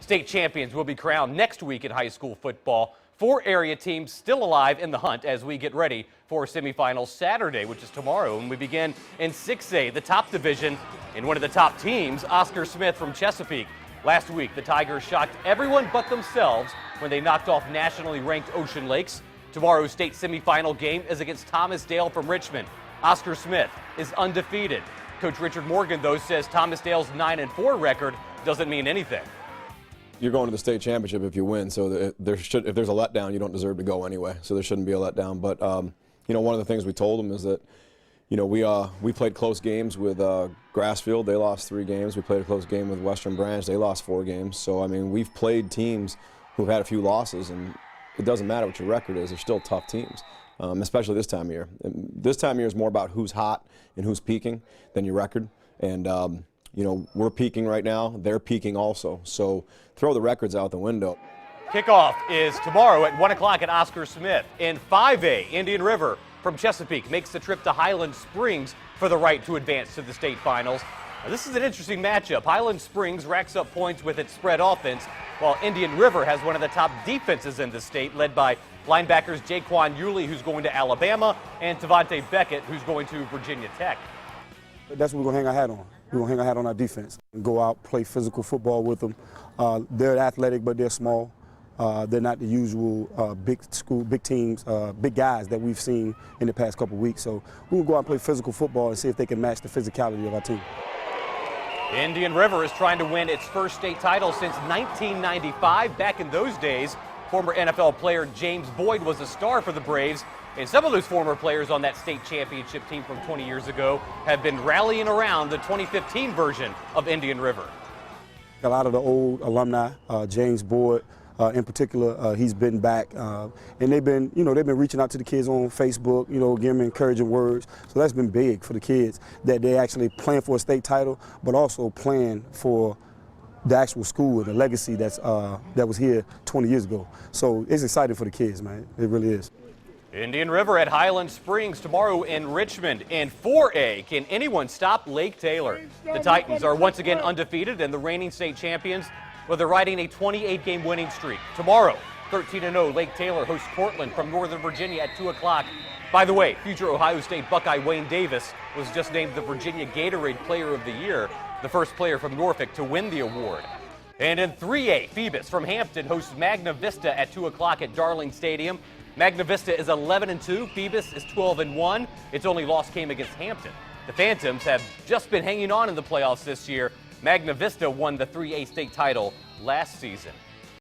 State champions will be crowned next week in high school football. 4 area teams still alive in the hunt as we get ready for semifinals Saturday, which is tomorrow, and we begin in 6A, the top division, and one of the top teams, Oscar Smith from Chesapeake. Last week, the Tigers shocked everyone but themselves when they knocked off nationally ranked Ocean Lakes. Tomorrow's state semifinal game is against Thomas Dale from Richmond. Oscar Smith is undefeated. Coach Richard Morgan, though, says Thomas Dale's 9-4 record doesn't mean anything. You're going to the state championship if you win, so if there's a letdown, you don't deserve to go anyway. So there shouldn't be a letdown. But one of the things we told them is that, we played close games with Grassfield. They lost 3 games. We played a close game with Western Branch. They lost 4 games. So we've played teams who've had a few losses, and it doesn't matter what your record is. They're still tough teams, especially this time of year. And this time of year is more about who's hot and who's peaking than your record. And we're peaking right now. They're peaking also. So throw the records out the window. Kickoff is tomorrow at 1 o'clock at Oscar Smith. In 5A, Indian River from Chesapeake makes the trip to Highland Springs for the right to advance to the state finals. Now, this is an interesting matchup. Highland Springs racks up points with its spread offense, while Indian River has one of the top defenses in the state, led by linebackers Jaquan Yulee, who's going to Alabama, and Tavante Beckett, who's going to Virginia Tech. That's what we're going to hang our hat on. We're going to hang our hat on our defense. Go out, play physical football with them. They're athletic, but they're small. They're not the usual big teams, big guys that we've seen in the past couple weeks. So we'll go out and play physical football and see if they can match the physicality of our team. Indian River is trying to win its first state title since 1995. Back in those days, former NFL player James Boyd was a star for the Braves. And some of those former players on that state championship team from 20 years ago have been rallying around the 2015 version of Indian River. A lot of the old alumni, James Boyd in particular, he's been back, and they've been reaching out to the kids on Facebook, giving them encouraging words. So that's been big for the kids, that they actually playing for a state title, but also playing for the actual school and the legacy that was here 20 years ago. So it's exciting for the kids, man. It really is. Indian River at Highland Springs tomorrow in Richmond. In 4A, can anyone stop Lake Taylor? The Titans are once again undefeated and the reigning state champions, they're riding a 28-game winning streak. Tomorrow, 13-0, Lake Taylor hosts Cortland from Northern Virginia at 2 o'clock. By the way, future Ohio State Buckeye Wayne Davis was just named the Virginia Gatorade Player of the Year, the first player from Norfolk to win the award. And in 3A, Phoebus from Hampton hosts Magna Vista at 2 o'clock at Darling Stadium. Magna Vista is 11-2, Phoebus is 12-1. Its only loss came against Hampton. The Phantoms have just been hanging on in the playoffs this year. Magna Vista won the 3A state title last season.